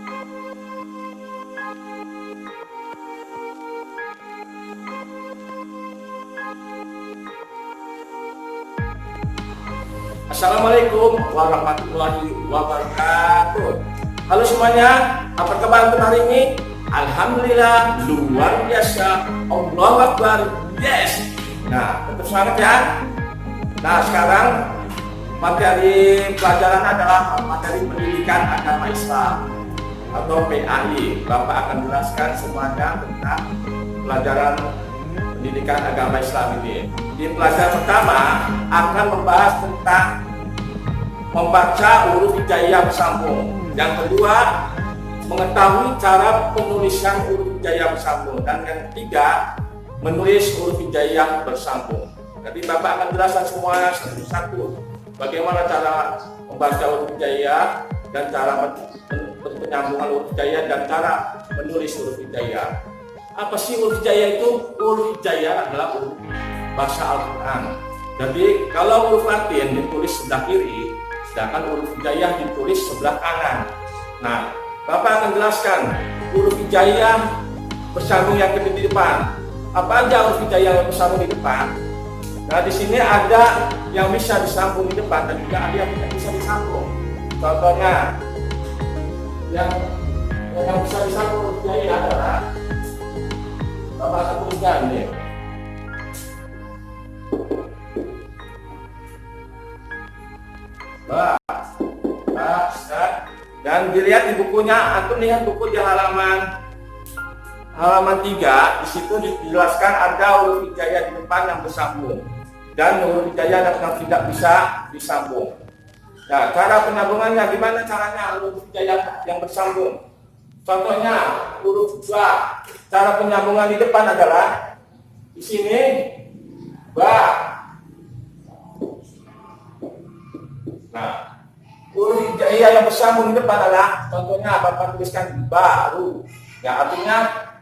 Assalamualaikum warahmatullahi wabarakatuh. Halo semuanya, apa kabar untuk hari ini? Alhamdulillah, luar biasa. Allahu Akbar, yes. Nah, tetap semangat ya. Nah, sekarang materi pelajaran adalah materi pendidikan agama Islam atau PAI. Bapak akan jelaskan semuanya tentang pelajaran pendidikan agama Islam ini. Di pelajaran pertama akan membahas tentang membaca huruf hijaiyah bersambung. Yang kedua, mengetahui cara penulisan huruf hijaiyah bersambung. Dan yang ketiga, menulis huruf hijaiyah bersambung. Jadi Bapak akan jelaskan semua satu-satu. Bagaimana cara membaca huruf hijaiyah dan cara penyambungan huruf hijaiyah dan cara menulis huruf hijaiyah. Apa sih huruf hijaiyah itu? Huruf hijaiyah adalah huruf bahasa Al-Quran. Jadi kalau huruf Latin ditulis sebelah kiri, sedangkan huruf hijaiyah ditulis sebelah kanan. Nah, Bapak akan jelaskan huruf hijaiyah bersambung yang di depan. Apa aja huruf hijaiyah yang bersambung di depan? Nah, di sini ada yang bisa disambung di depan dan juga ada yang tidak bisa disambung. Contohnya, yang bisa disambung huruf hijaiyah adalah Bapak akan tuliskan nih. Dan dilihat di bukunya, antum lihat buku di halaman 3, di situ dijelaskan ada huruf hijaiyah di depan yang bersambung dan huruf hijaiyah yang tidak bisa disambung. Nah, cara penyambungannya gimana caranya huruf hijaiyah yang bersambung? Contohnya huruf ba, cara penyambungan di depan adalah di sini ba. Nah, huruf hijaiyah yang bersambung di depan adalah contohnya Bapak tuliskan baru. Ya, artinya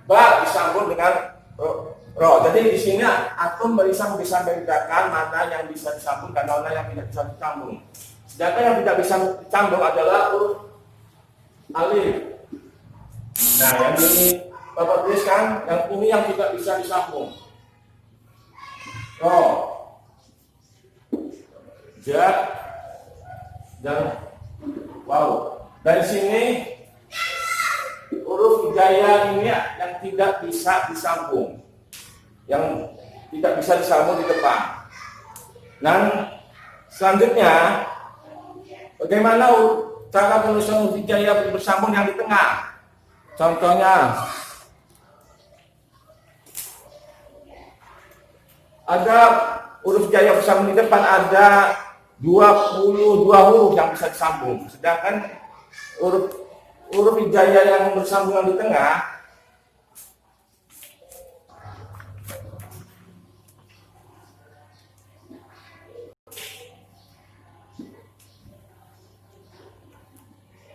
ba disambung dengan ro. Jadi di sini antum bisa membedakan mana yang bisa disambung dan mana yang tidak bisa disambung. Sedangkan yang tidak bisa disambung adalah huruf alif. Nah, yang ini Bapak tuliskan, yang ini yang tidak bisa disambung. Ro, ja, dan wow. Dari sini huruf hijaiyah ini yang tidak bisa disambung, yang tidak bisa disambung di depan. Dan selanjutnya, bagaimana cara penulisan huruf hijaiyah bersambung yang di tengah? Contohnya, ada huruf hijaiyah bersambung di depan, ada 22 huruf yang bisa disambung. Sedangkan huruf hijaiyah yang bersambung di tengah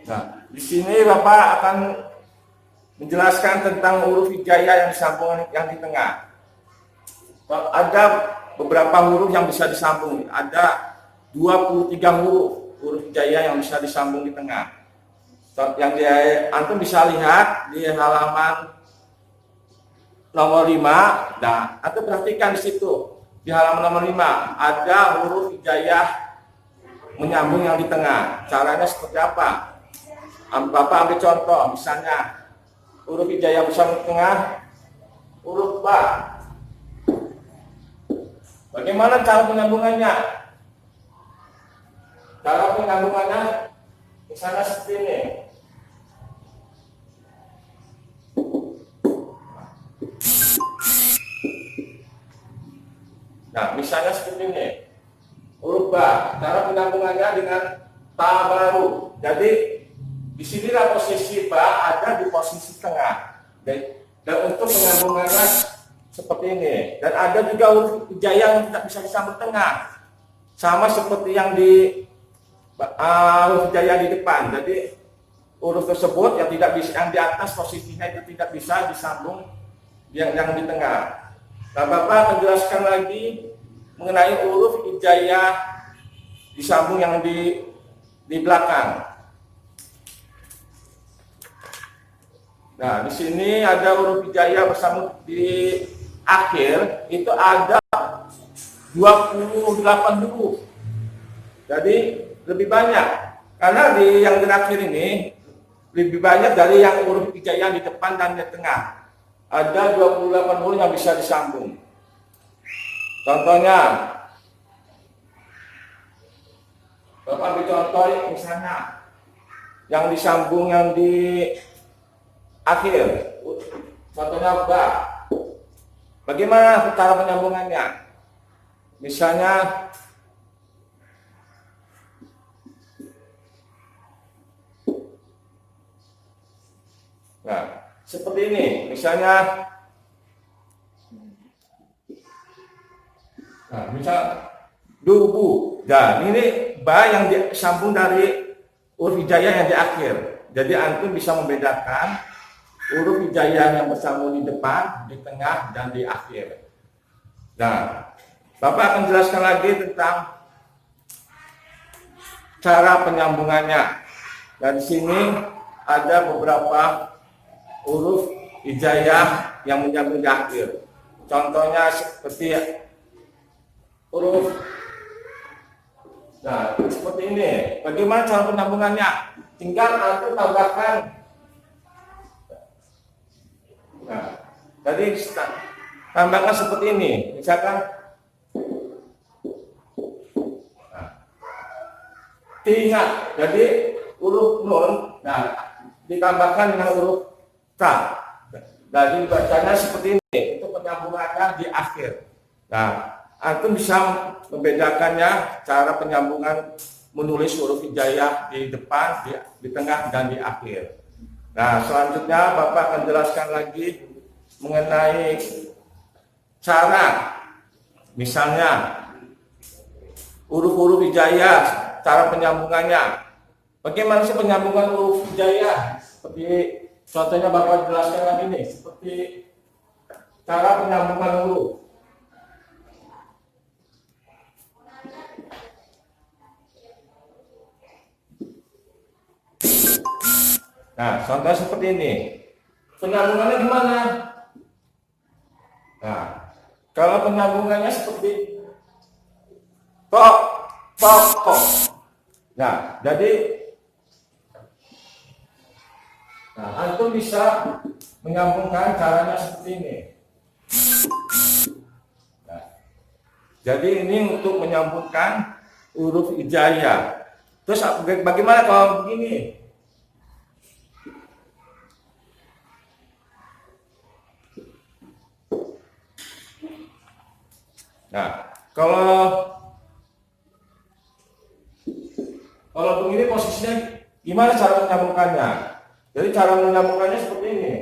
Nah, di sini Bapak akan menjelaskan tentang huruf hijaiyah yang disambung yang di tengah. Ada beberapa huruf yang bisa disambung. Ada 23 huruf hijaiyah yang bisa disambung di tengah. Yang antum bisa lihat di halaman nomor 5. Nah, antum perhatikan di situ. Di halaman nomor 5 ada huruf hijaiyah menyambung yang di tengah. Caranya seperti apa? Bapak ambil contoh, misalnya huruf hijaiyah bersambung di tengah, huruf ba. Bagaimana cara penyambungannya? Cara penyambungannya misalnya seperti ini. Nah, misalnya seperti ini. Huruf ba, cara penyambungannya dengan ta baru. Jadi di sinilah posisi ba ada di posisi tengah. Dan untuk penyambungannya seperti ini. Dan ada juga huruf hijaiyah yang tidak bisa disambung tengah. Sama seperti yang di huruf hijaiyah di depan. Jadi huruf tersebut yang tidak bisa, yang di atas posisinya itu tidak bisa disambung yang di tengah. Nah, Bapak akan jelaskan lagi mengenai huruf hijaiyah disambung yang di belakang. Nah, di sini ada huruf hijaiyah bersambung di akhir, itu ada 28 huruf. Jadi lebih banyak. Karena di yang terakhir ini lebih banyak dari yang huruf hijaiyah di depan dan di tengah. Ada 28 huruf yang bisa disambung. Contohnya, Bapak ambil contoh misalnya yang disambung yang di akhir. Contohnya ba. Bagaimana cara penyambungannya? Misalnya nah, seperti ini. Misalnya nah, misal dubu. Dan ini ba yang disambung dari huruf hijaiyah yang di akhir. Jadi antum bisa membedakan huruf hijaiyah yang bersambung di depan, di tengah, dan di akhir. Nah, Bapak akan jelaskan lagi tentang cara penyambungannya. Dan di sini ada beberapa huruf hijaiyah yang menyambung di akhir. Contohnya seperti huruf. Nah, seperti ini. Bagaimana cara penyambungannya? Tinggal antum tambahkan. Nah, jadi tambahkan seperti ini. Misalkan ingat, jadi huruf nun, nah ditambahkan dengan huruf ta. Jadi bacanya seperti ini. Itu penyambungannya di akhir. Nah, antum bisa membedakannya cara penyambungan menulis huruf hijaiyah di depan, di tengah, dan di akhir. Nah, selanjutnya Bapak akan jelaskan lagi mengenai cara, misalnya huruf-huruf hijaiyah, cara penyambungannya. Bagaimana sih penyambungan huruf hijaiyah? Seperti contohnya Bapak jelaskan lagi nih, seperti cara penyambungan huruf. Nah, contohnya seperti ini. Penyambungannya gimana? Nah, kalau penyambungannya seperti tok, tok, tok. Nah, jadi antum bisa menyambungkan caranya seperti ini. Nah, jadi ini untuk menyambungkan huruf hijaiyah. Terus bagaimana kalau begini? Nah, kalau begini posisinya gimana cara menyambungkannya? Jadi cara menyambungkannya seperti ini.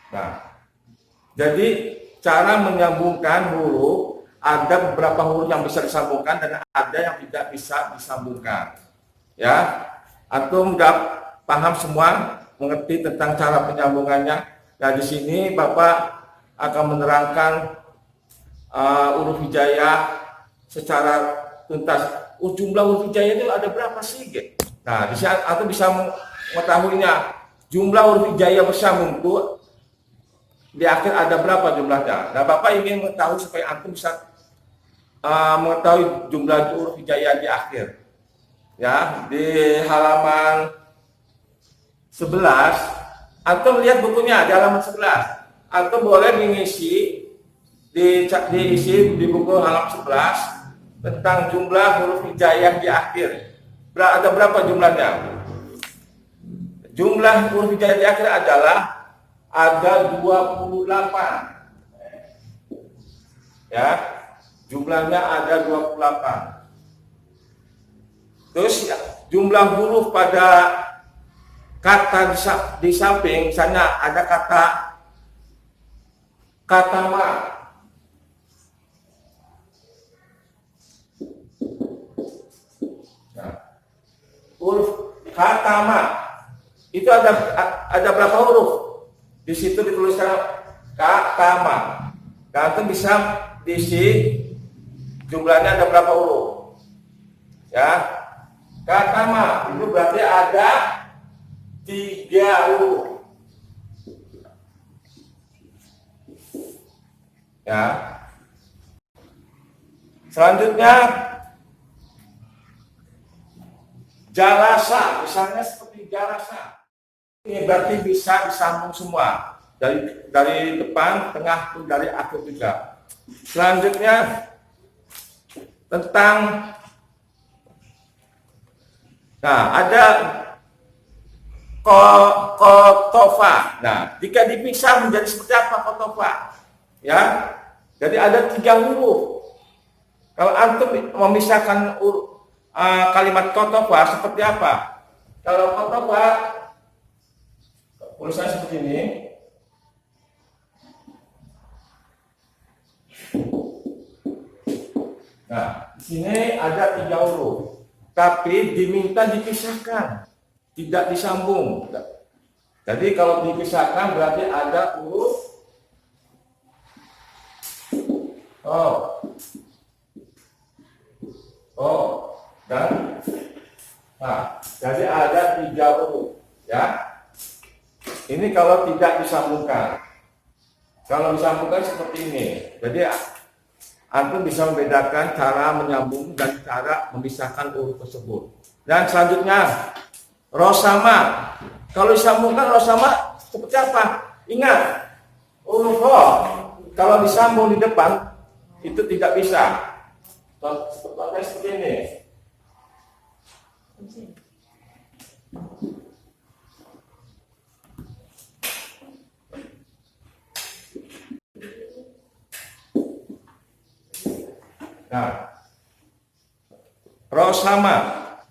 Nah, jadi cara menyambungkan huruf ada beberapa huruf yang bisa disambungkan dan ada yang tidak bisa disambungkan. Ya, antum paham semua, mengerti tentang cara penyambungannya. Nah, di sini Bapak akan menerangkan huruf hijaiyah secara tuntas. Jumlah huruf hijaiyah itu ada berapa sih? Nah, di sini antum bisa mengetahuinya. Jumlah huruf hijaiyah bersambung itu di akhir ada berapa jumlahnya. Nah, Bapak ingin mengetahui supaya antum bisa mengetahui jumlah huruf hijaiyah di akhir. Ya, di halaman 11, antum lihat bukunya di halaman 11. Antum boleh diisi di buku halaman 11 tentang jumlah huruf hijaiyah di akhir. Ada berapa jumlahnya? Jumlah huruf hijaiyah di akhir adalah ada 28. Ya, jumlahnya ada 28. Terus jumlah huruf pada kata di samping, misalnya ada kata ma. Nah, huruf kata ma itu ada berapa huruf? Di situ dituliskan kata ma. Dan itu bisa diisi jumlahnya ada berapa huruf? Ya, katama itu berarti ada 3 huruf. Ya. Selanjutnya jalasa, misalnya seperti jalasa. Ini berarti bisa disambung semua dari depan, tengah, pun dari akhir juga. Selanjutnya tentang ada kotofa. Nah, jika dipisah menjadi seperti apa kotofa? Ya, jadi ada 3 huruf. Kalau antum memisahkan kalimat kotofa seperti apa? Kalau kotofa, tulisannya seperti ini. Nah, di sini ada 3 huruf, tapi diminta dipisahkan, tidak disambung. Jadi kalau dipisahkan berarti ada huruf dan jadi ada 3 huruf, ya. Ini kalau tidak disambungkan. Kalau disambungkan seperti ini. Jadi antum bisa membedakan cara menyambung dan cara memisahkan huruf tersebut. Dan selanjutnya rosama. Kalau disambungkan rosama seperti apa? Ingat, huruf ro kalau disambung di depan itu tidak bisa. Contohnya seperti ini. Nah, rosama.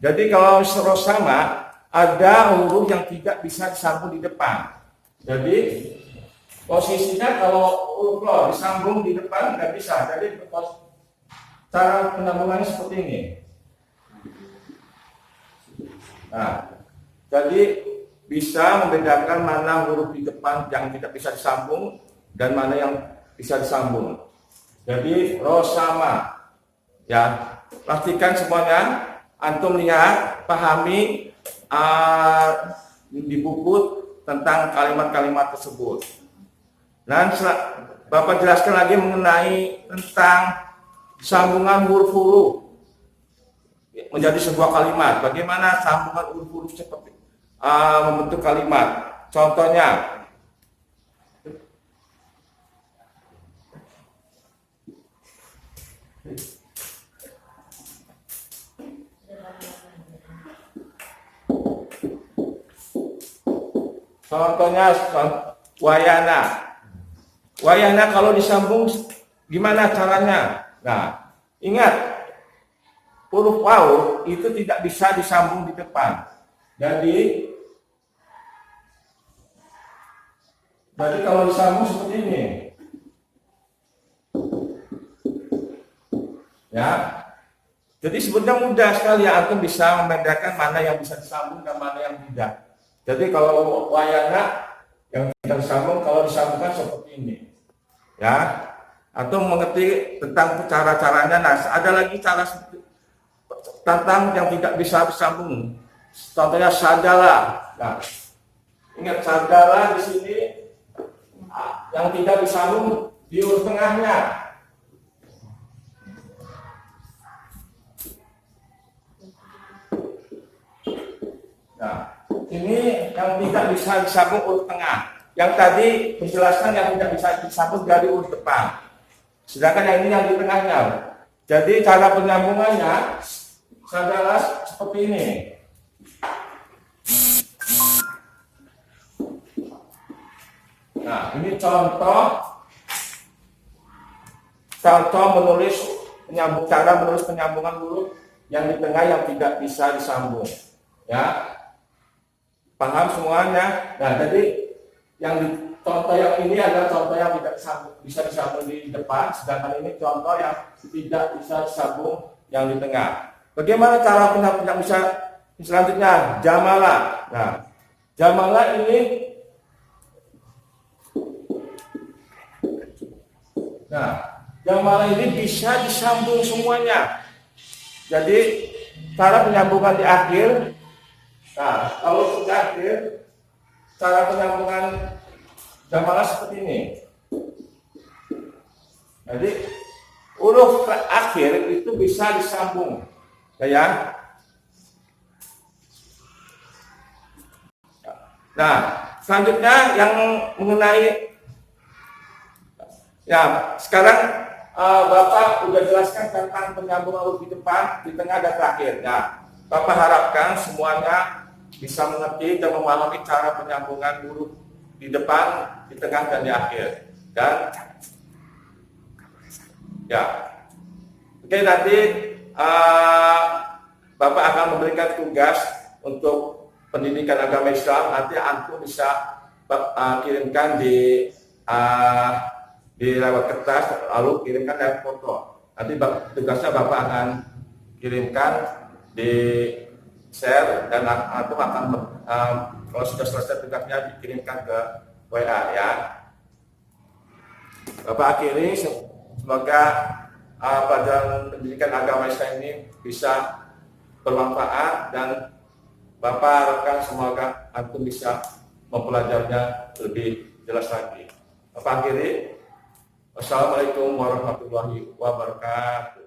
Jadi kalau rosama ada huruf yang tidak bisa disambung di depan. Jadi posisinya kalau huruf ro disambung di depan nggak bisa. Jadi cara penyambungannya seperti ini. Nah, jadi bisa membedakan mana huruf di depan yang tidak bisa disambung dan mana yang bisa disambung. Jadi rosama. Ya, pastikan semuanya antum lihat, pahami di buku tentang kalimat-kalimat tersebut. Dan Bapak jelaskan lagi mengenai tentang sambungan huruf-huruf menjadi sebuah kalimat. Bagaimana sambungan huruf-huruf seperti membentuk kalimat? Contohnya, wayana. Wayana kalau disambung gimana caranya? Nah, ingat, huruf waw itu tidak bisa disambung di depan. Jadi kalau disambung seperti ini. Ya. Jadi sebenarnya mudah sekali ya, antum bisa membedakan mana yang bisa disambung dan mana yang tidak. Jadi kalau wayana yang tidak disambung, kalau disambungkan seperti ini, ya. Atau mengerti tentang cara-caranya. Nah, ada lagi cara tentang yang tidak bisa disambung. Contohnya sadala. Nah, ingat sadala di sini yang tidak disambung di huruf tengahnya. Nah, ini yang tidak bisa disambung huruf tengah. Yang tadi penjelasan yang tidak bisa disambung dari huruf depan. Sedangkan yang ini yang di tengahnya. Jadi cara penyambungannya adalah seperti ini. Nah, ini contoh menulis cara menulis penyambungan huruf yang di tengah yang tidak bisa disambung. Ya. Paham semuanya? Nah, jadi contoh yang ini adalah contoh yang tidak bisa disambung di depan, sedangkan ini contoh yang tidak bisa disambung yang di tengah. Bagaimana cara penyambung bisa selanjutnya? Jamala. Nah, jamala ini jamala ini bisa disambung semuanya. Jadi cara penyambungan di akhir. Nah, kalau di akhir, cara penyambungan jamalah seperti ini. Jadi huruf akhir itu bisa disambung, ya. Nah, selanjutnya yang mengenai, ya sekarang Bapak udah jelaskan tentang penyambungan huruf di depan, di tengah dan terakhir. Nah, Bapak harapkan semuanya bisa mengerti dan memahami cara penyambungan huruf di depan, di tengah dan di akhir. Dan ya, oke, nanti Bapak akan memberikan tugas untuk pendidikan agama Islam. Nanti antum bisa kirimkan di lewat kertas, lalu kirimkan lewat foto. Nanti tugasnya Bapak akan kirimkan di share, dan antum akan kalau sudah selesai tugasnya dikirimkan ke WA, ya. Bapak akhiri, semoga pelajaran pendidikan agama Islam ini bisa bermanfaat, dan Bapak harapkan semoga antum bisa mempelajarinya lebih jelas lagi. Bapak akhiri, wassalamualaikum warahmatullahi wabarakatuh.